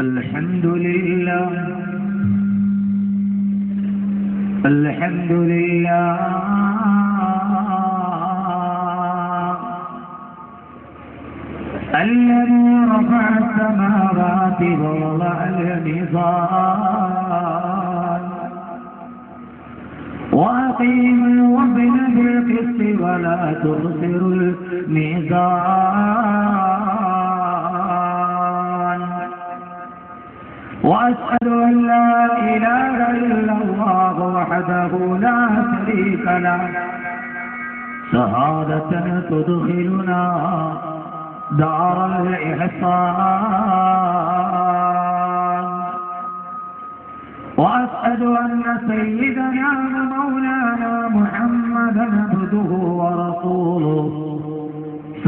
الحمد لله الحمد لله الذي رفع السماوات ووضع الميزان وأقيم الوزن بالقسط ولا تخسروا الميزان وأشهد أن لا إله إلا الله وحده لا شريك له شهادة تدخلنا دار الإحسان وأشهد أن سيدنا ومولانا محمدا عبده ورسوله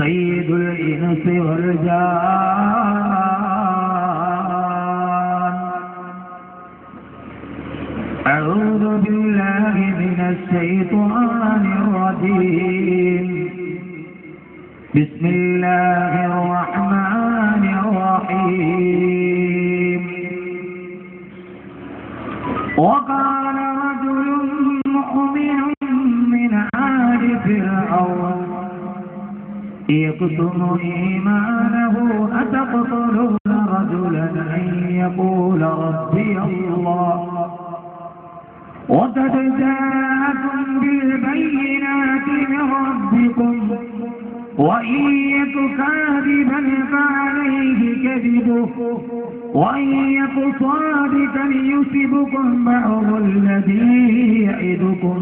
سيد الإنس والجان أعوذ بالله من الشيطان الرجيم بسم الله الرحمن الرحيم وقال رجل مؤمن من آل فرعون يكتم إيمانه أتقتلون رجلا أن يقول ربي الله وقد جاءكم بالبينات من ربكم وإن يك كاذبا فعليه كذبه وإن يك صادقا يصبكم بعض الذي يعدكم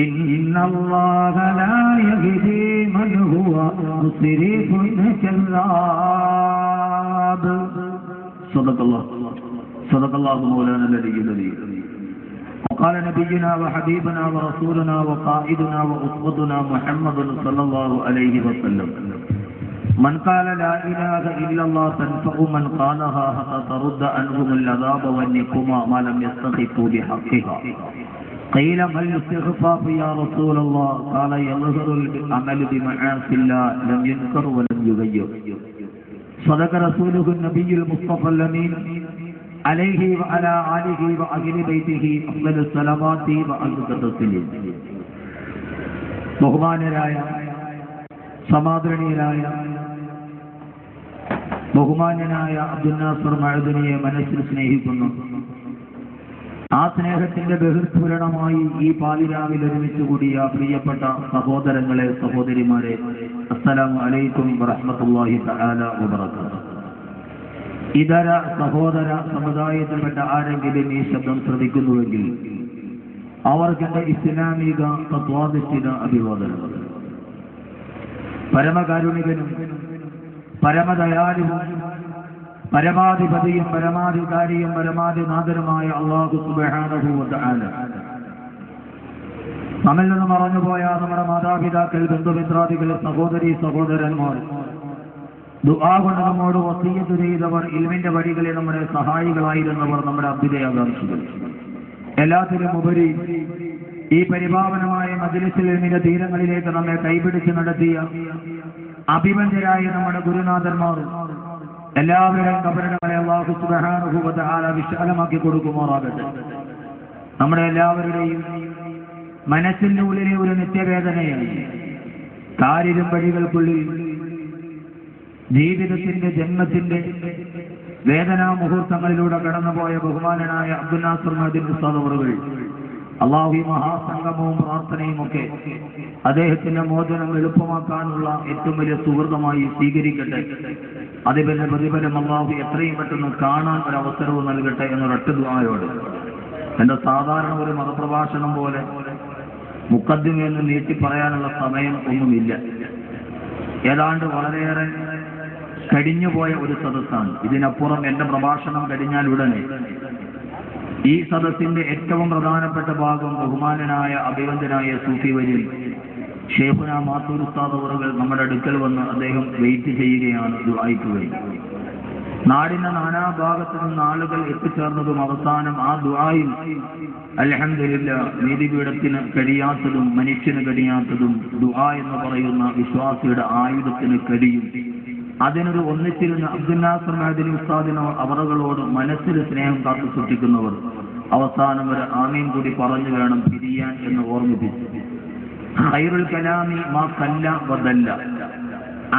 إن الله لا يهدي من هو مسرف كذاب. صدق الله مولانا العلي العظيم. وقال نبينا وحبيبنا ورسولنا وقائدنا وأسوتنا محمد صلى الله عليه وسلم من قال لا إله إلا الله تنفع من قالها حتى ترد عنهم العذاب والنقمة ما لم يستخفوا بحقها. قيل ما الاستخفاف يا رسول الله؟ قال يظهر العمل بمعاصي الله لم ينكر ولم يغير. صدق رسوله النبي المصطفى الأمين عليه وعلى آله وأهل بيته أفضل الصلوات وأزكى التسليم. ബഹുമാനരായ സമാദരണീയരായ ബഹുമാന്യനായ അബ്ദുൽ നാസർ മഅദനിയെ മനസ്സിൽ സ്നേഹിക്കുന്നു. ആ സ്നേഹത്തിന്റെ ബഹിർസ്ഫുരണമായി ഈ പാതിരാവിൽ ഒരുമിച്ച് കൂടിയ പ്രിയപ്പെട്ട സഹോദരങ്ങളെ സഹോദരിമാരെ, അസ്സലാമു അലൈക്കും വറഹ്മത്തുള്ളാഹി തആല വബറകാതുഹു. ഇതര സഹോദര സമുദായത്തിൽപ്പെട്ട ആരെങ്കിലും ഈ ശബ്ദം ശ്രദ്ധിക്കുന്നുവെങ്കിൽ അവർക്കെന്റെ ഇസ്ലാമിക തത്വാധിഷ്ഠിത അഭിവാദനം. പരമകാരുണികനും പരമദയാലുവും പരമാധിപതിയും പരമാധികാരിയും പരമാധിനാഥനുമായ അല്ലാഹു സുബ്ഹാനഹു വ തആല നമ്മിൽ നിന്ന് മറഞ്ഞുപോയ നമ്മുടെ മാതാപിതാക്കൾ, ബന്ധുമിത്രാദികൾ, സഹോദരീ സഹോദരന്മാർ, ദുആ കൊണ്ട് നമ്മോട് വസിയ്യത്ത് ചെയ്തവർ, ഇൽമിന്റെ വഴികളിൽ നമ്മുടെ സഹായികളായിരുന്നവർ, നമ്മുടെ അഭ്യുദയാകാംക്ഷികൾ, എല്ലാത്തിലും ഉപരി ഈ പരിപാവനമായ മജ്‌ലിസുൽ ഇൽമിന്റെ തീരങ്ങളിലേക്ക് നമ്മെ കൈപിടിച്ച് നടത്തിയ അഭിമന്യരായ നമ്മുടെ ഗുരുനാഥന്മാർ, എല്ലാവരുടെയും കബറിടങ്ങളെ അല്ലാഹു സുബ്ഹാനഹു വ തആല വിശാലമാക്കി കൊടുക്കുമാറാകട്ടെ. നമ്മുടെ എല്ലാവരുടെയും മനസ്സിന്റെ ഉള്ളിലെ ഒരു നിത്യവേദനയാണ് കാരിരും വഴികൾക്കുള്ളിൽ ജീവിതത്തിന്റെ ജന്മത്തിന്റെ വേദനാ മുഹൂർത്തങ്ങളിലൂടെ കടന്നുപോയ ബഹുമാനനായ അബ്ദുൽ നാസർ മഅദനി ഉസ്താദ് അവറുകൾ, അല്ലാഹു ഈ മഹാസംഗമവും പ്രാർത്ഥനയും ഒക്കെ അദ്ദേഹത്തിന്റെ മോചനം എളുപ്പമാക്കാനുള്ള ഏറ്റവും വലിയ സുഹൃതമായി സ്വീകരിക്കട്ടെ. അതിന്റെ പ്രതിഫലം അല്ലാഹു എത്രയും പെട്ടെന്ന് കാണാൻ ഒരു അവസരവും നൽകട്ടെ എന്നൊരൊറ്റ ദുആയോട് എന്റെ സാധാരണ ഒരു മതപ്രഭാഷണം പോലെ മുഖദ്ദിമയെന്ന് നീട്ടി പറയാനുള്ള സമയം ഒന്നുമില്ല. ഏതാണ്ട് വളരെയേറെ കഴിഞ്ഞുപോയ ഒരു സദസ്സാണ്. ഇതിനപ്പുറം എന്റെ പ്രഭാഷണം കഴിഞ്ഞാൽ ഉടനെ ഈ സദസ്സിന്റെ ഏറ്റവും പ്രധാനപ്പെട്ട ഭാഗം ബഹുമാനനായ അഭിവന്ദനായ സൂഫി വര്യൻ ഷേഖുന മാത്തൂർ ഉസ്താദ് അവറുകൾ നമ്മുടെ അടുക്കൽ വന്ന് അദ്ദേഹം വെയിറ്റ് ചെയ്യുകയാണ് ദുആയ്ക്ക് വേണ്ടി. നാടിന്റെ നാനാഭാഗത്തു നിന്ന് ആളുകൾ എത്തിച്ചേർന്നതും അവസാനം ആ ദുആയിൽ അൽഹംദുലില്ലാ നീതിപീഠത്തിന് കഴിയാത്തതും മനുഷ്യന് കഴിയാത്തതും ദുആ എന്ന് പറയുന്ന വിശ്വാസിയുടെ ആയുധത്തിന് കഴിയും. അതിനൊരു ഒന്നിച്ചിരുന്ന അബ്ദുൽ നാസർ മഅദനി ഉസ്താദിനോ അവറുകളോട് മനസ്സിൽ സ്നേഹം കാത്തു സൂക്ഷിക്കുന്നവർ അവസാനം ഒരു ആമീൻ കൂടി പറഞ്ഞു വേണം പിരിയാൻ എന്ന് ഓർമ്മിപ്പിച്ചു. ഖൈറുൽ കലാമി മാ കല്ല വദല്ല.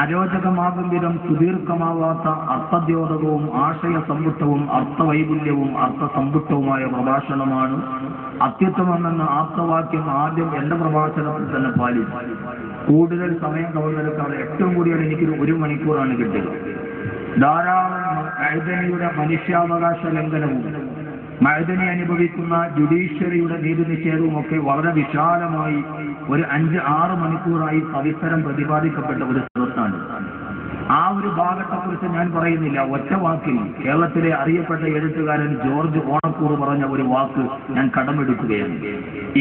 അരോചകമാകും വിധം സുദീർഘമാവാത്ത അർത്ഥദ്യോതകവും ആശയസമ്പുഷ്ടവും അർത്ഥവൈപുല്യവും അർത്ഥസമ്പുഷ്ടവുമായ പ്രഭാഷണമാണ് അത്യുത്തമമെന്ന ആപ്തവാക്യം ആദ്യം എന്റെ പ്രഭാഷണത്തിൽ തന്നെ പാലിച്ചു. കൂടുതൽ സമയം കവർന്നെടുക്കാതെ ഏറ്റവും കൂടിയാണ് എനിക്കൊരു 1 മണിക്കൂറാണ് കിട്ടുക. ധാരാളം മഅദനിയുടെ മനുഷ്യാവകാശ ലംഘനവും മഅദനി അനുഭവിക്കുന്ന ജുഡീഷ്യറിയുടെ നീതി നിഷേധവും ഒക്കെ വളരെ വിശാലമായി ഒരു 5-6 മണിക്കൂറായി സവിസ്തരം പ്രതിപാദിക്കപ്പെട്ട ഒരു സദസ്സാണ്. ആ ഒരു ഭാഗത്തെക്കുറിച്ച് ഞാൻ പറയുന്നില്ല. ഒറ്റ വാക്കിൽ കേരളത്തിലെ അറിയപ്പെട്ട എഴുത്തുകാരൻ ജോർജ് ഓണക്കൂർ പറഞ്ഞ ഒരു വാക്ക് ഞാൻ കടമെടുക്കുകയാണ്.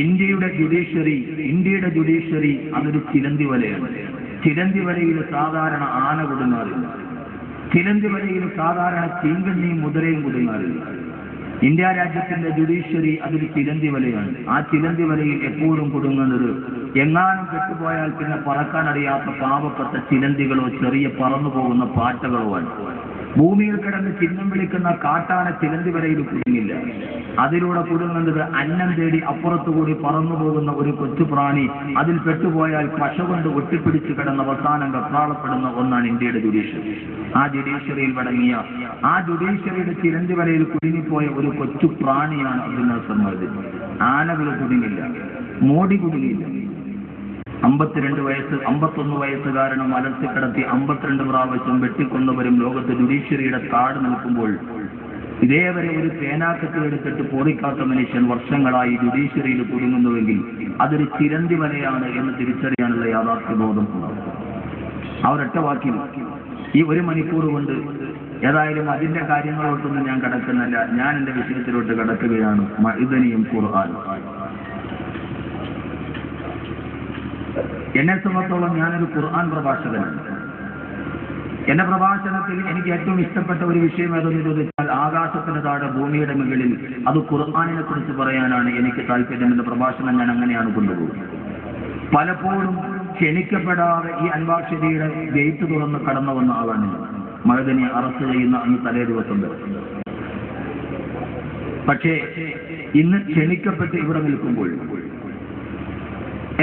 ഇന്ത്യയുടെ ജുഡീഷ്യറി അതൊരു ചിലന്തി വലയാണ്. ചിലന്തി വലയിൽ സാധാരണ ആന കുടുങ്ങാറില്ല. ചിലന്തി വലയിൽ സാധാരണ ചീങ്കണ്ണിയും മുതലയും കുടുങ്ങാറില്ല. ഇന്ത്യ രാജ്യത്തിന്റെ ജുഡീഷ്യറി അതൊരു ചിലന്തി വലയാണ്. ആ ചിലന്തി വലയിൽ എപ്പോഴും കുടുങ്ങുന്നത് എങ്ങാനും കെട്ടുപോയാൽ പിന്നെ പറക്കാനറിയാത്ത പാവപ്പെട്ട ചിലന്തികളോ ചെറിയ പറന്നു പോകുന്ന പാറ്റകളോ ആണ്. ഭൂമിയിൽ കിടന്ന് ചിഹ്നം വിളിക്കുന്ന കാട്ടാന ചിലന്തി വലയിൽ കുടുങ്ങില്ല. അതിലൂടെ കുടുങ്ങുന്നത് അന്നം തേടി അപ്പുറത്തുകൂടി പറന്നു പോകുന്ന ഒരു കൊച്ചു പ്രാണി. അതിൽ പെട്ടുപോയാൽ പശ കൊണ്ട് ഒട്ടിപ്പിടിച്ച് കിടന്ന അവസാനം വെപ്രാളപ്പെടുന്ന ഒന്നാണ് ഇന്ത്യയുടെ ജുഡീഷ്യറി. ആ ജുഡീഷ്യറിയിൽ അടങ്ങിയ ആ ജുഡീഷ്യറിയുടെ ചിലന്തി വലയിൽ കുടുങ്ങിപ്പോയ ഒരു കൊച്ചു പ്രാണിയാണ് അബ്ദുൽ നാസർ മഅദനി. ആനകൾ കുടുങ്ങില്ല, മോഡി കുടുങ്ങിയില്ല. 51 വയസ്സുകാരനും മലർത്തിക്കിടത്തി 52 പ്രാവശ്യം വെട്ടിക്കൊന്നവരും ലോകത്ത് ജുഡീഷ്യറിയുടെ കാട് നിൽക്കുമ്പോൾ ഇതേവരെ ഒരു പേനാക്കത്ത് എടുത്തിട്ട് പോറിക്കാത്ത മനുഷ്യൻ വർഷങ്ങളായി ജുഡീഷ്യറിയിൽ കുടുങ്ങുന്നുവെങ്കിൽ അതൊരു ചിലന്തി വലയാണ് എന്ന് തിരിച്ചറിയാനുള്ള യാഥാർത്ഥ്യബോധം ഉണ്ടാവും. അവരൊറ്റ വാക്കിൽ ഈ 1 മണിക്കൂർ കൊണ്ട് ഏതായാലും അതിന്റെ കാര്യങ്ങളോട്ടൊന്നും ഞാൻ കടക്കുന്നില്ല. ഞാൻ എന്റെ വിഷയത്തിലോട്ട് കടക്കുകയാണ്. മഅദനിയും ഖുർആൻ. എന്നെ സംബന്ധിച്ചോളം ഞാനൊരു ഖുർആൻ പ്രഭാഷകനാണ്. എന്റെ പ്രഭാഷണത്തിൽ എനിക്ക് ഏറ്റവും ഇഷ്ടപ്പെട്ട ഒരു വിഷയം ഏതെന്ന് ചോദിച്ചാൽ ആകാശത്തിന് താഴെ ഭൂമിയുടെ മുകളിൽ അത് ഖുർആനിനെ കുറിച്ച് പറയാനാണ് എനിക്ക് താല്പര്യം. എന്റെ പ്രഭാഷണം ഞാൻ അങ്ങനെയാണ് കൊണ്ടുപോകുന്നത്. പലപ്പോഴും ക്ഷണിക്കപ്പെടാതെ ഈ അൻവാർ-ഷരീയുടെ ഗേറ്റ് തുറന്ന് കടന്നു വന്ന ആളാണ്. മഅദനി അറസ്റ്റ് ചെയ്യുന്ന അന്ന് തലേ ദിവസം വരെ. പക്ഷേ ഇന്ന് ക്ഷണിക്കപ്പെട്ട് ഇവിടെ നിൽക്കുമ്പോൾ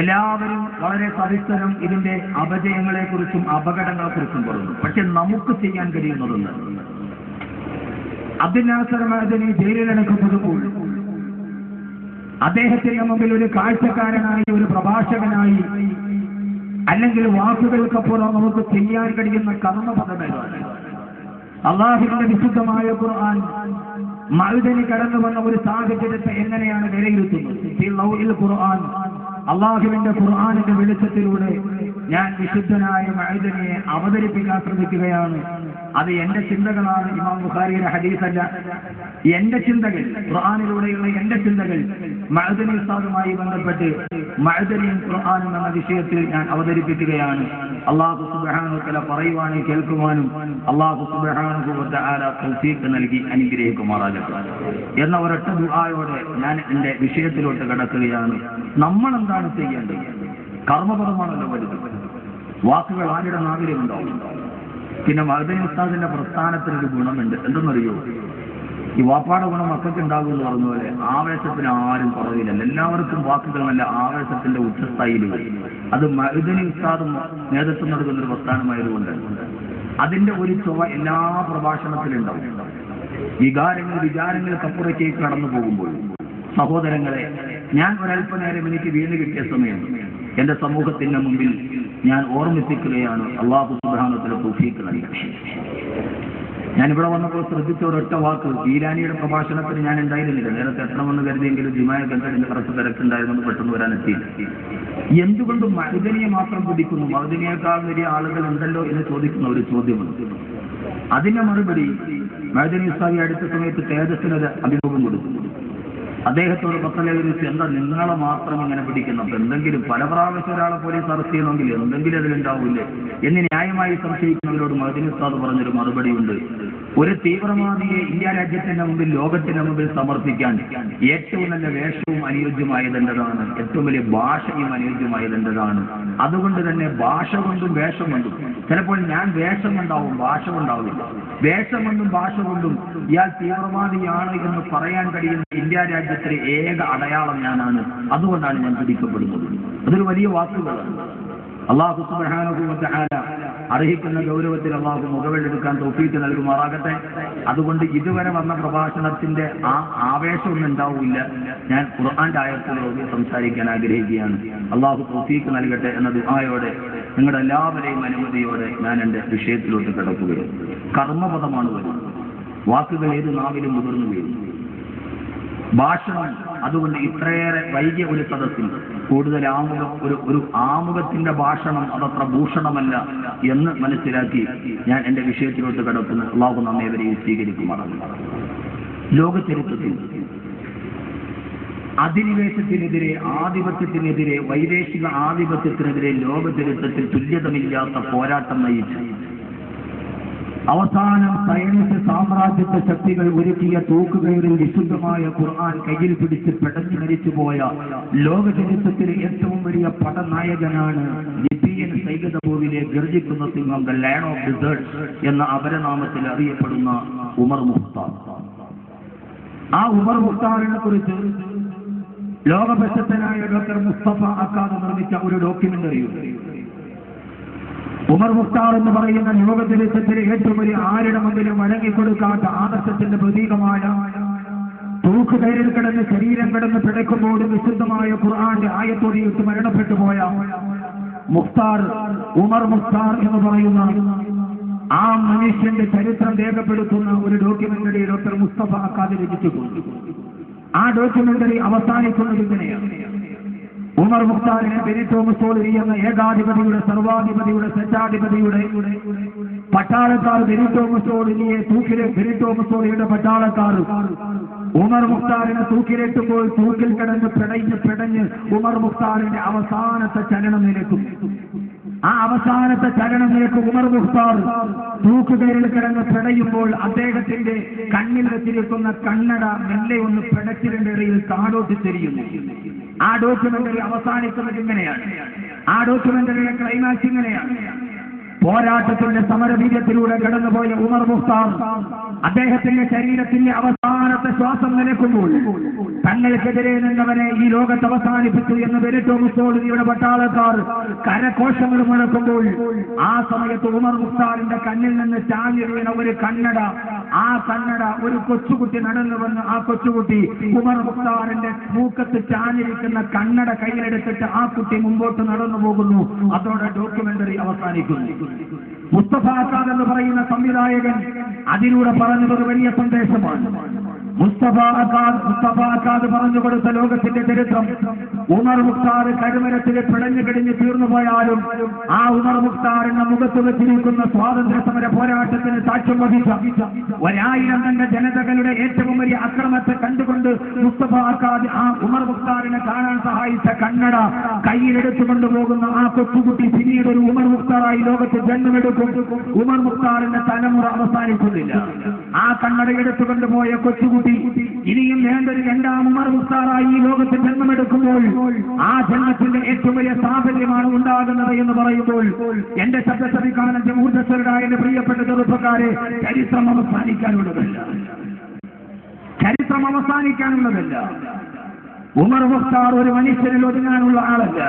എല്ലാവരും വളരെ സവിസ്തരം ഇതിന്റെ അപജയങ്ങളെ കുറിച്ചും അപകടങ്ങളെ കുറിച്ചും പറഞ്ഞു. പക്ഷെ നമുക്ക് ചെയ്യാൻ കഴിയുന്നതൊന്ന്, അബ്ദുൽ നാസർ മഅദനി ജയിലിലടക്കപ്പെടുമ്പോൾ അദ്ദേഹത്തിന്റെ മുമ്പിൽ ഒരു കാഴ്ചക്കാരനായി, ഒരു പ്രഭാഷകനായി, അല്ലെങ്കിൽ വാക്കുകൾക്കപ്പുറം നമുക്ക് ചെയ്യാൻ കഴിയുന്ന കർമ്മപദമാണ് അള്ളാഹുവിന്റെ വിശുദ്ധമായ ഖുർആൻ. മഅദനി കടന്നു വന്ന ഒരു സാഹചര്യത്തെ എങ്ങനെയാണ് വിലയിരുത്തുന്നത്? ഖുർആൻ, അള്ളാഹുവിന്റെ ഖുർആനിന്റെ വെളിച്ചത്തിലൂടെ ഞാൻ വിശുദ്ധനായ മഅദനിയെ അവതരിപ്പിക്കാൻ ശ്രമിക്കുകയാണ്. അത് എന്റെ ചിന്തകളാണ്, ഇമാം ബുഖാരിയുടെ ഹദീസല്ല. എന്റെ ചിന്തകൾ, ഖുർആനിലൂടെയുള്ള എന്റെ ചിന്തകൾ മഅദനി ഉസ്താദുമായി ബന്ധപ്പെട്ട് മഅദനിയും ഖുർആനും എന്ന വിഷയത്തിൽ ഞാൻ അവതരിപ്പിക്കുകയാണ്. അല്ലാഹു സുബ്ഹാനഹു വ തആല പറയുവാനും കേൾക്കുവാനും അല്ലാഹു സുബ്ഹാനഹു വ തആല തൗഫീഖ് നൽകി അനുഗ്രഹിക്കുമാറാകട്ടെ എന്ന ഒരൊറ്റ ദുആയോടെ ഞാൻ എന്റെ വിഷയത്തിലോട്ട് കടക്കുകയാണ്. നമ്മൾ എന്താണ് ചെയ്യേണ്ടത്? കർമ്മപദമാണല്ലോ വലുത്. വാക്കുകൾ ആരുടെ നാവിലും ഉണ്ടാവും. പിന്നെ മഅദനി ഉസ്താദിന്റെ പ്രസ്ഥാനത്തിനൊരു ഗുണമുണ്ട്. എന്തെന്നറിയോ? ഈ വാപ്പാടെ ഗുണം മക്കൾക്ക് ഉണ്ടാകും എന്ന് പറഞ്ഞ പോലെ ആവേശത്തിന് ആരും കുറവില്ല. എല്ലാവർക്കും വാക്കുകൾ നല്ല ആവേശത്തിന്റെ ഉച്ചസ്ഥായിൽ വരും. അത് മഅദനി ഉസ്താദും നേതൃത്വം നൽകുന്ന ഒരു പ്രസ്ഥാനമായതുകൊണ്ട് അതിന്റെ ഒരു ചൊവ്വ എല്ലാ പ്രഭാഷണത്തിലുണ്ടാവും. വിചാരങ്ങൾക്കപ്പുറത്തേക്ക് കടന്നു പോകുമ്പോൾ സഹോദരങ്ങളെ, ഞാൻ ഒരല്പനേരം എനിക്ക് വീണ് കിട്ടിയ സമയം എന്റെ സമൂഹത്തിന്റെ മുമ്പിൽ ഞാൻ ഓർമ്മിപ്പിക്കുകയാണ്. അല്ലാഹു സുബ്ഹാനഹു വ തആല തൗഫീഖ് നൽകട്ടെ. ഞാനിവിടെ വന്നപ്പോൾ ശ്രദ്ധിച്ച ഒരൊറ്റ വാക്ക്, ഈരാനിയുടെ പ്രഭാഷണത്തിന് ഞാൻ ഉണ്ടായിരുന്നില്ല. നേരത്തെ എത്തണമെന്ന് കരുതിയെങ്കിലും ജിമായ കണ്ടതിന്റെ കുറച്ച് തിരക്കുണ്ടായിരുന്നു, പെട്ടെന്ന് വരാനെത്തിയില്ല. എന്തുകൊണ്ട് മഅദനിയെ മാത്രം പിടിക്കുന്നു? മഅദനിയേക്കാൾ വലിയ ആളുകൾ ഉണ്ടല്ലോ എന്ന് ചോദിക്കുന്ന ഒരു ചോദ്യമുണ്ട്. അതിന്റെ മറുപടി, മഅദനി ഉസ്താദി അടുത്ത സമയത്ത് തേജസ്സിനൊരു അഭിമുഖം കൊടുത്തു. അദ്ദേഹത്തോട് പത്രലേഖരിച്ച്, എന്താ നിങ്ങളെ മാത്രം ഇങ്ങനെ പിടിക്കുന്നു? അപ്പൊ എന്തെങ്കിലും പല പ്രാവശ്യം ഒരാളെ പോലീസ് അറസ്റ്റ് ചെയ്യണമെങ്കിൽ എന്തെങ്കിലും അതിലുണ്ടാവില്ലേ എന്ന് ന്യായമായി സംശയിക്കുന്നവരോട് മഅദനി ഉസ്താദ് പറഞ്ഞൊരു മറുപടിയുണ്ട്. ഒരു തീവ്രവാദിയെ ഇന്ത്യ രാജ്യത്തിന്റെ മുമ്പിൽ, ലോകത്തിന്റെ മുമ്പിൽ സമർപ്പിക്കാൻ ഏറ്റവും നല്ല വേഷവും അനുയോജ്യമായതെന്റേതാണ്, ഏറ്റവും വലിയ ഭാഷയും അനുയോജ്യമായതെന്റേതാണ്. അതുകൊണ്ട് തന്നെ ഭാഷ കൊണ്ടും വേഷം കൊണ്ടും, ചിലപ്പോൾ ഞാൻ വേഷം കൊണ്ടാവും, ഭാഷ കൊണ്ടാവില്ല, വേഷം കൊണ്ടും ഭാഷ കൊണ്ടും ഇയാൾ തീവ്രവാദിയാണ് എന്ന് പറയാൻ കഴിയുന്ന ഇന്ത്യ രാജ്യത്തിലെ ഏക അടയാളം ഞാനാണ്. അതുകൊണ്ടാണ് ഞാൻ പിടിക്കപ്പെടുന്നത്. അതൊരു വലിയ വാക്കുകളാണ്. അല്ലാഹു സുബ്ഹാനഹു വ തആല അർഹിക്കുന്ന ഗൗരവത്തിൽ അല്ലാഹു മുഖവിലെടുക്കാൻ തൗഫീഖ് നൽകുമാറാകട്ടെ. അതുകൊണ്ട് ഇതുവരെ വന്ന പ്രഭാഷണത്തിന്റെ ആ ആവേശമൊന്നും ഉണ്ടാവില്ല. ഞാൻ ഖുർആന്റെ ആയത്തുകളോട് സംസാരിക്കാൻ ആഗ്രഹിക്കുകയാണ്. അല്ലാഹു തൗഫീഖ് നൽകട്ടെ എന്ന ദുആയോടെ നിങ്ങളുടെ എല്ലാവരെയും അനുമതിയോടെ ഞാൻ എൻ്റെ വിഷയത്തിലോട്ട് കിടക്കുകയാണ്. കർമ്മപദമാണ് വരുന്നത്. വാക്കുകൾ ഏത് നാവിലും മുതിർന്നു വീഴും. ഭാഷണം. അതുകൊണ്ട് ഇത്രയേറെ വൈകിയ ഒരു സദസ്സിൽ കൂടുതൽ ഒരു ആമുഖത്തിന്റെ ഭാഷണം അതത്ര ഭൂഷണമല്ല എന്ന് മനസ്സിലാക്കി ഞാൻ എൻ്റെ വിഷയത്തിലോട്ട് കിടക്കുന്ന അല്ലാഹു നമ്മേവരെയും സ്വീകരിക്കുമാറാണ്. ലോകചരിത്രത്തിൽ അധിനിവേശത്തിനെതിരെ, ആധിപത്യത്തിനെതിരെ, വൈദേശിക ആധിപത്യത്തിനെതിരെ ലോകചരിത്രത്തിൽ തുല്യതമില്ലാത്ത പോരാട്ടം നയിച്ചു അവസാനം സൈനിക സാമ്രാജ്യത്വ ശക്തികൾ ഒരുക്കിയ തൂക്കുകയറിൽ വിശുദ്ധമായ ഖുർആൻ കയ്യിൽ പിടിച്ച് പെടഞ്ഞു മരിച്ചുപോയ ലോകചരിത്രത്തിലെ ഏറ്റവും വലിയ പടനായകനാണ് ലിബിയൻ സൈകതപൂവിലെ ഗർജിക്കുന്ന സിംഹം, ദ ലയൺ ഓഫ് ഡിസേർട്ട് എന്ന അപരനാമത്തിൽ അറിയപ്പെടുന്ന ഉമർ മുഖ്താർ. ആ ഉമർ മുഖ്താറിനെ കുറിച്ച് ലോകപ്രശസ്തനായ ഡോക്ടർ മുസ്തഫ അക്കാദ് നിർമ്മിച്ച ഒരു ഡോക്യുമെന്ററിയുണ്ട്. ഉമർ മുഖ്താർ എന്ന് പറയുന്ന ലോകചരിത്രത്തിലെ ഏറ്റവും വലിയ ആരുടെ മുമ്പിലും വഴങ്ങിക്കൊടുക്കാത്ത ആദർശത്തിന്റെ പ്രതീകമായ തൂക്കുകയറിൽ കിടന്ന് ശരീരം കിടന്ന് പിടയ്ക്കുമ്പോഴും വിശുദ്ധമായ ഖുർആന്റെ ആയത്തൊടിയിട്ട് മരണപ്പെട്ടു പോയ മുഖ്താർ, ഉമർ മുഖ്താർ എന്ന് പറയുന്ന ആ മനുഷ്യന്റെ ചരിത്രം രേഖപ്പെടുത്തുന്ന ഒരു ഡോക്യുമെന്ററി ഡോക്ടർ മുസ്തഫ അക്കാദ് രചിച്ചിട്ടുണ്ട്. ആ ഡോക്യുമെന്ററി അവസാനിക്കുന്നത് ഇങ്ങനെയാണ്: ഉമർ മുഖ്താറിനെ ബെനിറ്റോ മുസോളിനി എന്ന ഏകാധിപതിയുടെ, സർവാധിപതിയുടെ, സ്വേച്ഛാധിപതിയുടെ പട്ടാളക്കാർ ബെനിറ്റോ മുസോളിനിയുടെ പട്ടാളക്കാർ ഉമർ മുഖ്താറിനെ തൂക്കിലേറ്റുമ്പോൾ തൂക്കിൽ കിടന്ന് പിടഞ്ഞ് ഉമർ മുഖ്താറിന്റെ അവസാനത്തെ ചലനം നിലക്കും. ആ അവസാനത്തെ ചലനം നിലക്ക് ഉമർ മുഖ്താർ തൂക്കുകയറിൽ കിടന്ന് പിടയുമ്പോൾ അദ്ദേഹത്തിന്റെ കണ്ണിൽ വെച്ചിരിക്കുന്ന കണ്ണട മെല്ലെ ഒന്ന് പിടച്ചിലിന്റെ ഇടയിൽ താഴോട്ട് തിരിയുന്നു. ആ ഡോക്യുമെന്ററി അവസാനിക്കുന്നത് ഇങ്ങനെയാണ്. ആ ഡോക്യുമെന്ററിയുടെ ക്ലൈമാക്സ് ഇങ്ങനെയാണ്: പോരാട്ടത്തിന്റെ സമരവീര്യത്തിലൂടെ കടന്നുപോയ ഉമർ മുഖ്താർ അദ്ദേഹത്തിന്റെ ശരീരത്തിന്റെ അവസാനത്തെ ശ്വാസം നിലക്കുമ്പോൾ തങ്ങൾക്കെതിരെ നിന്നവനെ ഈ ലോകത്ത് അവസാനിപ്പിച്ചു എന്ന് ബെനിറ്റോ മുസോളിനിയുടെ പട്ടാളക്കാർ കരഘോഷങ്ങൾ മുഴക്കുമ്പോൾ ആ സമയത്ത് ഉമർ മുഖ്താറിന്റെ കണ്ണിൽ നിന്ന് ചാഞ്ഞു വീണ ഒരു കണ്ണട, ആ കണ്ണട ഒരു കൊച്ചുകുട്ടി നടന്നു വന്ന് ആ കൊച്ചുകുട്ടി ഉമർ മുഖ്താറിന്റെ മൂക്കത്ത് ചാഞ്ഞിരിക്കുന്ന കണ്ണട കയ്യിലെടുത്തിട്ട് ആ കുട്ടി മുമ്പോട്ട് നടന്നു പോകുന്നു. അതോടെ ഡോക്യുമെന്ററി അവസാനിക്കുന്നു. മുസ്തഫ അക്കാദ് എന്ന് പറയുന്ന സംവിധായകൻ അതിലൂടെ പറഞ്ഞത് ഒരു വലിയ സന്ദേശമാണ്. മുസ്തഫ അക്കാദ് പറഞ്ഞു കൊടുത്ത ലോകത്തിന്റെ ചരിത്രം ഉമർ മുഖ്താർ കരുമരത്തിൽ പിടഞ്ഞു കിടിഞ്ഞ് തീർന്നു പോയാലും ആ ഉമർ മുഖ്താറിന്റെ മുഖത്ത് വെച്ചിരിക്കുന്ന സ്വാതന്ത്ര്യ സമര പോരാട്ടത്തിന് സാക്ഷ്യം വഹിച്ച 1000 തന്റെ ജനതകളുടെ ഏറ്റവും വലിയ അക്രമത്തെ കണ്ടുകൊണ്ട് മുസ്തഫ അക്കാദ് ആ ഉമർ മുഖ്താറിനെ കാണാൻ സഹായിച്ച കണ്ണട കയ്യിലെടുത്തുകൊണ്ടു പോകുന്ന ആ കൊച്ചുകുട്ടി പിന്നീട് ഒരു ഉമർ മുഖ്താറായി ലോകത്ത് ജന്മമെടുക്കും. ഉമർ മുഖ്താറിന്റെ തലമുറ അവസാനിക്കുന്നില്ല. ആ കണ്ണട എടുത്തുകൊണ്ടുപോയ കൊച്ചുകുട്ടി ഇനിയും വേണ്ടൊരു രണ്ടാം ഉമർ മുഖ്താറായി ഈ ലോകത്ത് ജന്മമെടുക്കുമ്പോൾ ആ ജന്മത്തിന്റെ ഏറ്റവും വലിയ സാഫല്യമാണ് ഉണ്ടാകുന്നത് എന്ന് പറയുമ്പോൾ എന്റെ ശബ്ദസഭിക്കാനന്റെ ഊർജ്ജസ്വരായ എന്റെ പ്രിയപ്പെട്ട ചെറുപ്പക്കാരെ, ചരിത്രം അവസാനിക്കാനുള്ളതല്ല. ചരിത്രം അവസാനിക്കാനുള്ളതല്ല. ഉമർ മുഖ്താർ ഒരു മനുഷ്യനിൽ ഒതുങ്ങാനുള്ള ആളല്ല.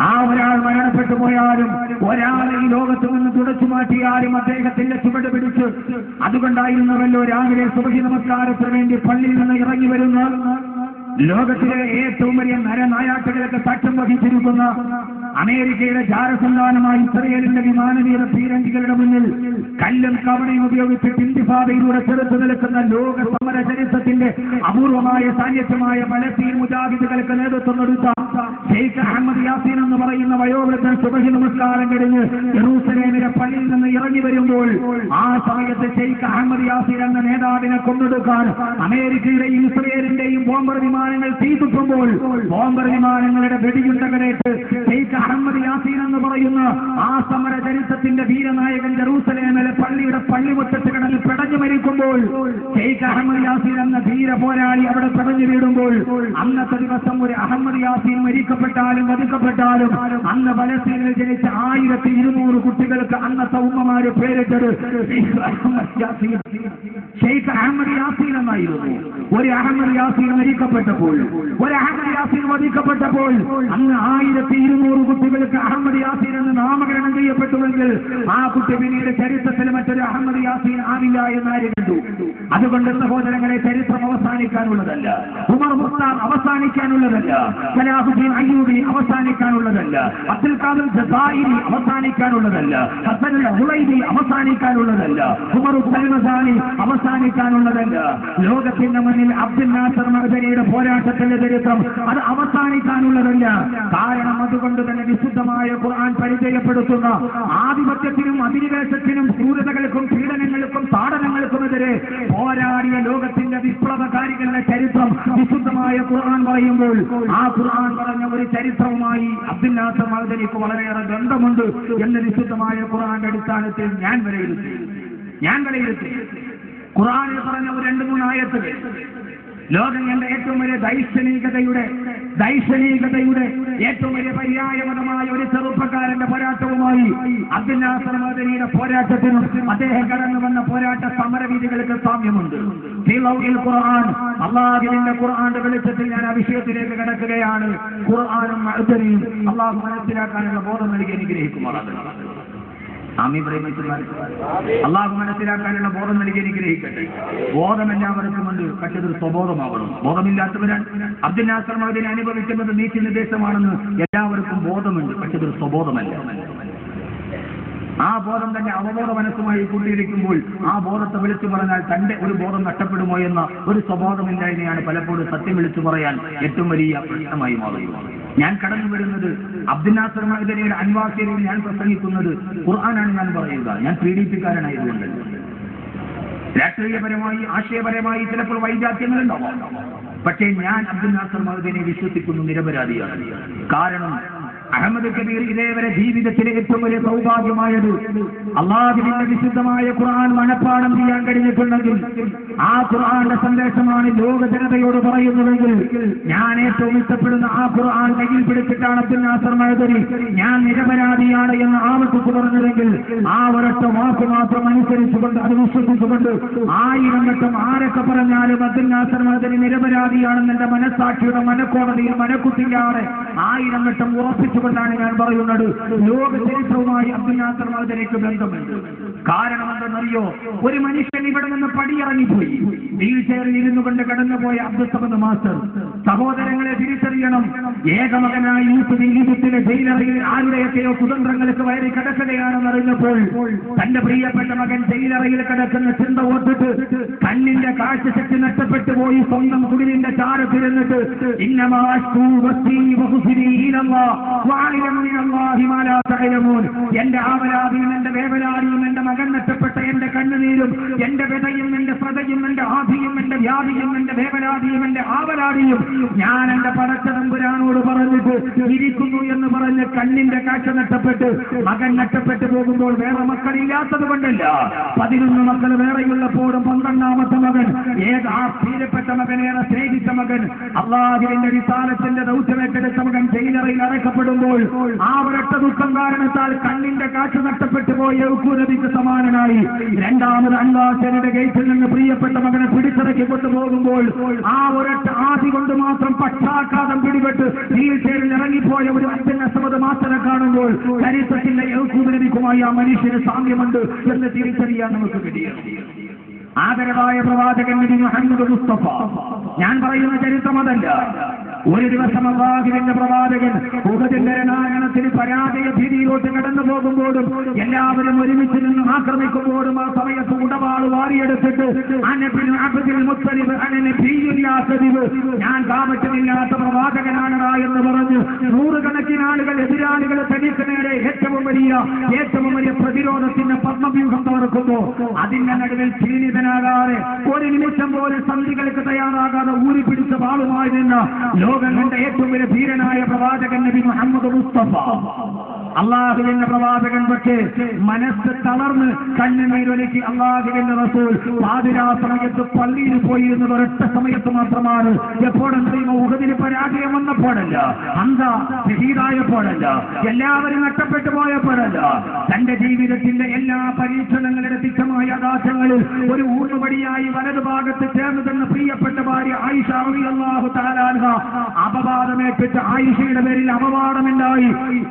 ആ ഒരാൾ മരണപ്പെട്ടു പോയാലും ഒരാളെ ഈ ലോകത്ത് നിന്ന് തുടച്ചു മാറ്റിയാലും അദ്ദേഹത്തിന്റെ ചുവട് പിടിച്ച്, അതുകൊണ്ടായിരുന്നവല്ലോ രാവിലെ സുബഹി നമസ്കാരത്തിന് വേണ്ടി പള്ളിയിൽ നിന്ന് ഇറങ്ങി വരുന്ന ലോകത്തിലെ ഏറ്റവും വലിയ നരനായാട്ടുകളൊക്കെ സാക്ഷ്യം വഹിച്ചിരിക്കുന്ന അമേരിക്കയുടെ ജാരസന്താനമായ ഇസ്രയേലിന്റെ വിമാനവീര പീരങ്കികളുടെ മുന്നിൽ കല്ലും കവണയും ഉപയോഗിച്ചിട്ട് ഇന്തിഫാദയിലൂടെ ചെറുത്തു നിൽക്കുന്ന ലോക സമര ചരിത്രത്തിന്റെ അപൂർവമായ സാന്നിധ്യമായ ഫലസ്തീൻ മുജാഹിദുകൾക്ക് നേതൃത്വം കൊടുത്ത ഷെയ്ഖ് അഹമ്മദ് യാസീൻ എന്ന് പറയുന്ന വയോവൃദ്ധൻ സുബഹി നമസ്കാരം കഴിഞ്ഞ് യെരൂസലേമിലെ പള്ളിയിൽ നിന്ന് ഇറങ്ങി വരുമ്പോൾ ആ സമയത്ത് ഷെയ്ഖ് അഹമ്മദ് യാസീൻ എന്ന നേതാവിനെ കൊന്നൊടുക്കാൻ അമേരിക്കയുടെയും ഇസ്രയേലിന്റെയും ബോംബർ വിമാനങ്ങൾ തീതുപ്പുമ്പോൾ, ബോംബർ വിമാനങ്ങളുടെ വെടിയുണ്ടകളേറ്റ് ഷെയ്ഖ് അഹമ്മദ് യാസീൻ എന്ന് പറയുന്ന ആ സമര ചരിത്രത്തിന്റെ വീരനായകൻ ജെറൂസലേമിലെ പള്ളിയുടെ പള്ളിമുറ്റത്ത് കിടന്ന് പിടഞ്ഞു മരിക്കുമ്പോൾ, ഷെയ്ഖ് അഹമ്മദ് യാസീൻ എന്ന ധീര പോരാളി അവിടെ പിടഞ്ഞു വീടുമ്പോൾ, അന്നത്തെ ദിവസം ഒരു അഹമ്മദ് യാസീൻ മരിക്കപ്പെട്ടാലും വധിക്കപ്പെട്ടാലും അന്ന് ഫലസ്തീനിൽ ജനിച്ച 1200 കുട്ടികൾക്ക് അന്നത്തെ ഉമ്മമാര് പേരിട്ടത് ഷെയ്ഖ് അഹമ്മദ് യാസീൻ എന്നായിരുന്നു. ഒരു അഹമ്മദ് യാസീൻ മരിക്കപ്പെട്ടപ്പോൾ, ഒരു അഹമ്മദ് യാസീൻ വധിക്കപ്പെട്ടപ്പോൾ അന്ന് 1200 കുട്ടികൾക്ക് അഹമ്മദ് യാസീൻ എന്ന് നാമകരണം ചെയ്യപ്പെട്ടുവെങ്കിൽ ആ കുട്ടി പിന്നീട് ചരിത്രത്തിൽ മറ്റൊരു അഹമ്മദ് യാസീൻ ആവില്ല എന്നാര് കണ്ടു? അതുകൊണ്ട് സഹോദരങ്ങളെ, ചരിത്രം അവസാനിക്കാനുള്ളതല്ല, ഉമർ മുഖ്താർ അവസാനിക്കാനുള്ളതല്ല, സലാഹുദ്ദീൻ അയ്യൂബി അവസാനിക്കാനുള്ളതല്ല, അബ്ദുൽ ഖാദിർ ജസായിരി അവസാനിക്കാനുള്ളതല്ല, ഹസനുൽ ഹുലൈബി അവസാനിക്കാനുള്ളതല്ല, ഉമർ സൽമസാനി അവസാനിക്കാനുള്ളതല്ല. ലോകത്തിന്റെ മുന്നിൽ അബ്ദുൽ നാസർ മഅ്ദനിയുടെ പോരാട്ടത്തിന്റെ ചരിത്രം അത് അവസാനിക്കാനുള്ളതല്ല. കാരണം അതുകൊണ്ട് തന്നെ വിശുദ്ധമായ ഖുർആൻ പരിചയപ്പെടുത്തുന്ന ആധിപത്യത്തിനും അധിനിവേശത്തിനും ക്രൂരതകൾക്കും പീഡനങ്ങൾക്കും താടനങ്ങൾക്കുമെതിരെ പോരാടിയ ലോകത്തിന്റെ വിപ്ലവകാരികളുടെ ചരിത്രം വിശുദ്ധമായ ഖുർആൻ പറയുമ്പോൾ ആ ഖുർആൻ പറഞ്ഞ ഒരു ചരിത്രവുമായി അബ്ദുൽ നാസർ മഅ്ദനിക്ക് വളരെയേറെ ബന്ധമുണ്ട് എന്ന് വിശുദ്ധമായ ഖുർആന്റെ അടിസ്ഥാനത്തിൽ ഞാൻ വിലയിരുത്തി. ഖുർആനിൽ പറഞ്ഞ ഒരു 2-3 ആയത്തുകൾ ലോകം കണ്ട ഏറ്റവും വലിയ ദൈക്ഷണികതയുടെ ഏറ്റവും വലിയ പര്യായപദമായ ഒരു ചെറുപ്പക്കാരന്റെ പോരാട്ടവുമായി അബ്ദുൽ നാസർ മഅ്ദനിയുടെ പോരാട്ടത്തിനും അദ്ദേഹം കടന്നു വന്ന പോരാട്ട സമരവീതികൾക്ക് സാമ്യമുണ്ട്. ഖുർആൻ, അല്ലാഹുവിന്റെ ഖുർആന്റെ വെളിച്ചത്തിൽ ഞാൻ ആ വിഷയത്തിലേക്ക് കടക്കുകയാണ്. ഖുർആനും മഅ്ദനിയും അല്ലാഹു മനസ്സിലാക്കാനുള്ള ബോധം നൽകി അനുഗ്രഹിക്കുമാറാകട്ടെ. അള്ളാഹു മനസ്സിലാക്കാനുള്ള ബോധം നൽകി അനുഗ്രഹിക്കട്ടെ. ബോധം എല്ലാവർക്കുമുണ്ട്, പക്ഷെ അതൊരു സ്വബോധമാവണം. ബോധമില്ലാത്തവരാണ്. അബ്ദുൽ നാസർ മഅ്ദനി അനുഭവിക്കുന്നത് നീതി നിർദ്ദേശമാണെന്ന് എല്ലാവർക്കും ബോധമുണ്ട്, പക്ഷെ അതൊരു സ്വബോധമല്ല. ആ ബോധം തന്നെ അവബോധ മനസ്സുമായി കൂട്ടിയിരിക്കുമ്പോൾ ആ ബോധത്തെ വിളിച്ചു പറഞ്ഞാൽ തന്റെ ഒരു ബോധം നഷ്ടപ്പെടുമോ എന്ന ഒരു സ്വബോധമില്ലായ്മയാണ് പലപ്പോഴും സത്യം വിളിച്ചു പറയാൻ ഏറ്റവും വലിയ പ്രശ്നമായി മാറുന്നത്. ഞാൻ കടന്നു വരുന്നത് അബ്ദുൽ നാസർ മഅ്ദനിയുടെ അൻവാസിയയിൽ ഞാൻ പ്രസംഗിക്കുന്നത് ഖുർആനാണ് ഞാൻ പറയുക. ഞാൻ പീഡിപ്പിക്കാരനായതുകൊണ്ട് രാഷ്ട്രീയപരമായി ആശയപരമായി ചിലപ്പോൾ വൈജാത്യങ്ങളുണ്ടാവാം. പക്ഷേ ഞാൻ അബ്ദുൽ നാസർ മഅ്ദനിയെ വിശ്വസിക്കുന്നു നിരപരാധിയാണ്. കാരണം അഹമ്മദ് കബീർ ഇതേവരെ ജീവിതത്തിലെ ഏറ്റവും വലിയ സൗഭാഗ്യമായത് അള്ളാഹുവിന്റെ വിശുദ്ധമായ ഖുർആൻ മനഃപ്പാഠം ചെയ്യാൻ കഴിഞ്ഞിട്ടുണ്ടെങ്കിൽ ആ ഖുർആന്റെ സന്ദേശമാണ് ലോക ജനതയോട് പറയുന്നതെങ്കിൽ ഞാൻ ഏറ്റവും ഇഷ്ടപ്പെടുന്ന ആ ഖുർആൻ കയ്യിൽ പിടിച്ചിട്ടാണ് അബ്ദുൽ നാസർ മഅ്ദനി ഞാൻ നിരപരാധിയാണ് എന്ന് ആവർത്തിച്ചു പറഞ്ഞതെങ്കിൽ ആ ഒരൊറ്റ വാക്ക് മാത്രം അനുസരിച്ചുകൊണ്ട് അത് വിശ്വസിച്ചുകൊണ്ട് 1000 വട്ടം ആരൊക്കെ പറഞ്ഞാലും അബ്ദുൽ നാസർ മഅ്ദനി നിരപരാധിയാണെന്ന് എന്റെ മനസ്സാക്ഷിയുടെ മനക്കോടതിയിൽ മനക്കുത്തില്ലാതെ 1000 വട്ടം ഉറപ്പിച്ചു കൊണ്ടാണ് ഞാൻ പറയുന്നത്. ലോക ചരിത്രവുമായി അബ്ദുൽ നാസർ മഅ്ദനിക്ക് ബന്ധമുണ്ട്. കാരണം എന്തെന്നറിയോ? ഒരു മനുഷ്യൻ ഇവിടെ നിന്ന് പടിയിറങ്ങിപ്പോയി, വീൽ ചെയറിൽ ഇരുന്നു കൊണ്ട് കടന്നുപോയ അബ്ദുൽ സമദ് മാസ്റ്റർ. സഹോദരങ്ങളെ തിരിച്ചറിയണം, ഏകമകനായി ഈജിപ്തിലെ ജയിലറയിൽ ആരുടെയൊക്കെയോ കുതന്ത്രങ്ങൾക്ക് വയറി കിടക്കുകയാണെന്ന് അറിഞ്ഞപ്പോൾ തന്റെ പ്രിയപ്പെട്ട മകൻ ജയിലറയിൽ കിടക്കുന്ന ചിന്ത ഓർത്തിട്ട് കണ്ണിന്റെ കാഴ്ചശക്തി നഷ്ടപ്പെട്ടു പോയി സ്വന്തം കുടിലിന്റെ ചാരത്തിരുന്നിട്ട് എന്റെ ആവലാതിയും എന്റെ വേവലാതിയും എന്റെ മകൻ നഷ്ടപ്പെട്ട എന്റെ കണ്ണുനീരും എന്റെ വ്യതയും എന്റെ ശ്രദ്ധയും എന്റെ ആധിയും എന്റെ വ്യാധിയും എന്റെ വേവലാതിയും എന്റെ ആവലാതിയും ഞാൻ എന്റെ പടച്ചതമ്പുരാനോട് പറഞ്ഞിട്ട് ഇരിക്കുന്നു എന്ന് പറഞ്ഞ് കണ്ണിന്റെ കാഴ്ച നഷ്ടപ്പെട്ട് മകൻ നഷ്ടപ്പെട്ടു പോകുമ്പോൾ വേറെ മക്കളില്ലാത്തത് കൊണ്ടല്ല, 11 മക്കൾ വേറെയുള്ളപ്പോഴും 12ാമത്തെ മകൻ ആ പ്രിയപ്പെട്ട മകനേറെ സ്നേഹിച്ച മകൻ അള്ളാഹുവിന്റെ വിശാലത്തിന്റെ ദൗത്യമേറ്റെടുത്ത മകൻ ജയിലറയിൽ അടക്കപ്പെടുമ്പോൾ ആ ഒരൊറ്റ ദുഃഖം കാരണത്താൽ കണ്ണിന്റെ കാഴ്ച നഷ്ടപ്പെട്ടു പോയ ഉക്കുനബിക്ക് സമാനനായി രണ്ടാമത് അള്ളാഹുവിന്റെ ഗേറ്റിൽ നിന്ന് പ്രിയപ്പെട്ട മകനെ പിടിച്ചിറക്കി കൊണ്ടുപോകുമ്പോൾ ആ ഒരൊറ്റ ആദി കൊണ്ട് മാത്രം പക്ഷാഘാതം പിടിപെട്ട് വീൽ ചെയറിൽ ഇറങ്ങിപ്പോയ ഒരു അബ്ദുൽ നാസർ മാസ്റ്ററെ കാണുമ്പോൾ ചരിത്രത്തിന്റെ യൗക്കൂബിനബിക്കുമായി ആ മനുഷ്യന് സാമ്യമുണ്ട് എന്ന് തിരിച്ചറിയാൻ നമുക്ക് കഴിയും. ആദരവായ പ്രവാചകൻ നബി മുഹമ്മദ് മുസ്തഫ, ഞാൻ പറയുന്ന ചരിത്രം അതല്ല. ഒരു ദിവസം അല്ലാഹുവിന്റെ പ്രവാചകൻ ഉഹദിന്റെ രണാങ്കണത്തിന് പരാജയ ഭീതിയിലോട്ട് കടന്നു പോകുമ്പോഴും എല്ലാവരും ഒരുമിച്ച് നിന്ന് ആക്രമിക്കുമ്പോഴും ആ സമയത്ത് ഉടവാൾ വാരിയെടുത്തിട്ട് ഞാൻ കാപട്യമില്ലാത്ത പ്രവാചകനാണടാ എന്ന് പറഞ്ഞ് 100 കണക്കിന് ആളുകൾ എതിരാളികളെ തനിക്ക് നേരെ ഏറ്റവും ഏറ്റവും വലിയ പ്രതിരോധത്തിന്റെ പത്മവ്യൂഹം തകർക്കുന്നു. അതിന്റെ നടുവിൽ ക്ഷീണിതനാകാതെ ഒരു നിമിഷം പോലും സന്ധികൾക്ക് തയ്യാറാകാതെ ഊരി പിടിച്ച വാളുമായി നിന്ന് ലോകം കണ്ട ഏറ്റവും വലിയ ധീരനായ പ്രവാചകൻ നബി മുഹമ്മദ് മുസ്തഫ അള്ളാഹുവിന്റെ പ്രവാചകൻ. പക്ഷേ മനസ്സ് തളർന്ന് കണ്ണുനീരൊലിക്ക് അള്ളാഹുവിന്റെ റസൂൽ പാതിരാ സമയത്ത് പള്ളിയിൽ പോയിരുന്നത് ഒരൊറ്റ സമയത്ത് മാത്രമാണ്. എപ്പോഴെങ്കിലും ഉഹദിന് പരാജയം വന്നപ്പോഴല്ല, ഹംസ ഷഹീദായപ്പോഴല്ല, എല്ലാവരും നഷ്ടപ്പെട്ടു പോയപ്പോഴല്ല, തന്റെ ജീവിതത്തിന്റെ എല്ലാ പരീക്ഷണങ്ങളുടെ തുച്ഛമായ യാഥാർത്ഥ്യങ്ങളിൽ ഒരു ഊർന്നുപടിയായി വലതുഭാഗത്ത് ചേർന്ന് തന്ന പ്രിയപ്പെട്ട ഭാര്യ ആയിഷ റളിയല്ലാഹു തആല അൻഹ അപവാദമേറ്റിട്ട് ആയിഷയുടെ പേരിൽ അപവാദമുണ്ടായി.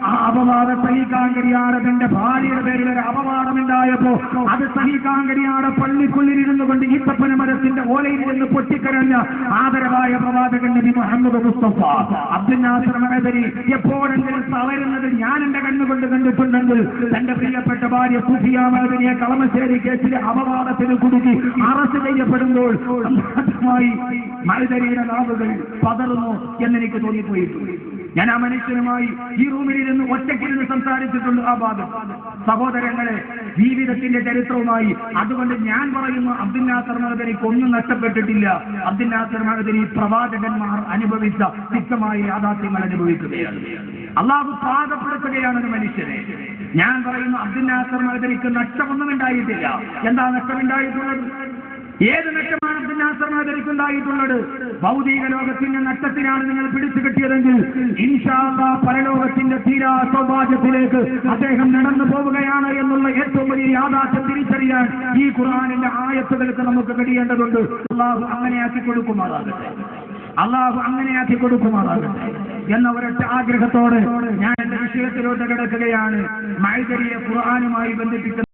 ആ അപവാദം സഹിക്കാൻ കഴിയാതെ തന്റെ ഭാര്യയുടെ പേരിൽ ഒരു അപവാദമുണ്ടായപ്പോ അത് സഹിക്കാൻ കഴിയാതെ പള്ളിക്കുള്ളിലിരുന്നു കൊണ്ട് ഈത്തപ്പന മരത്തിന്റെ ഓലയിൽ നിന്ന് പൊട്ടിക്കരഞ്ഞ ആദരവായ പ്രവാചകൻ നബി മുഹമ്മദ് മുസ്തഫ അബ്ദുൽ നാസർ മഅദനി എപ്പോഴെങ്കിലും തളരുന്നത് ഞാൻ എന്റെ കണ്ണുകൊണ്ട് കണ്ടിട്ടുണ്ടെങ്കിൽ തന്റെ പ്രിയപ്പെട്ട ഭാര്യ സുഫിയ മഅദനിയെ കളമശ്ശേരി കേസിൽ അപവാദത്തിന് കുടുക്കി അറസ്റ്റ് ചെയ്യപ്പെടുമ്പോൾ മഅദനിയുടെ നാവുകൾ പതറുന്നു എന്നെനിക്ക് തോന്നിപ്പോയിട്ടുണ്ട്. ഞാൻ ആ മനുഷ്യനുമായി ഈ റൂമിലിരുന്ന് ഒറ്റയ്ക്കിരുന്ന് സംസാരിച്ചിട്ടുണ്ട്. ആ ഭാഗം സഹോദരങ്ങളെ, ജീവിതത്തിന്റെ ചരിത്രവുമായി. അതുകൊണ്ട് ഞാൻ പറയുന്നു, അബ്ദുൽ നാസർ മഅദനിക്ക് ഒന്നും നഷ്ടപ്പെട്ടിട്ടില്ല. അബ്ദുൽ നാസർ മഅദനി പ്രവാചകന്മാർ അനുഭവിച്ച തുച്ഛമായ യാഥാർത്ഥ്യങ്ങൾ അനുഭവിക്കുകയാണ്. അള്ളാഹു പാകപ്പെടുത്തുകയാണ് ഒരു മനുഷ്യനെ. ഞാൻ പറയുന്നു, അബ്ദുൽ നാസർ മഅദനിക്ക് നഷ്ടമൊന്നും ഉണ്ടായിട്ടില്ല. എന്താ നഷ്ടമുണ്ടായിട്ടുള്ളത്? ഏത് നഷ്ടമാണ് അബ്ദുൽ നാസർ മഅദനിക്കുണ്ടായിട്ടുള്ളത്? ഭൗതിക ലോകത്തിന്റെ നഷ്ടത്തിനാണ് നിങ്ങൾ പിടിച്ചു കിട്ടിയതെങ്കിൽ ഇൻഷാ അല്ലാഹ് പരലോകത്തിന്റെ തീരാ സൗഭാഗ്യത്തിലേക്ക് അദ്ദേഹം നടന്നു പോവുകയാണ് എന്നുള്ള ഏറ്റവും വലിയ യാഥാർത്ഥ്യം തിരിച്ചറിയാൻ ഈ ഖുർആനിന്റെ ആയത്തുകൾക്ക് നമുക്ക് കഴിയേണ്ടതുണ്ട്. അള്ളാഹു അങ്ങനെയാക്കി കൊടുക്കുമാറാകട്ടെ, അള്ളാഹു അങ്ങനെയാക്കി കൊടുക്കുമാറാകട്ടെ എന്ന ഒരൊറ്റ ആഗ്രഹത്തോടെ ഞാൻ എന്റെ വിഷയത്തിലോട്ട് കിടക്കുകയാണ്. മഅദനിയെ ഖുർആനുമായി ബന്ധിപ്പിക്കുന്ന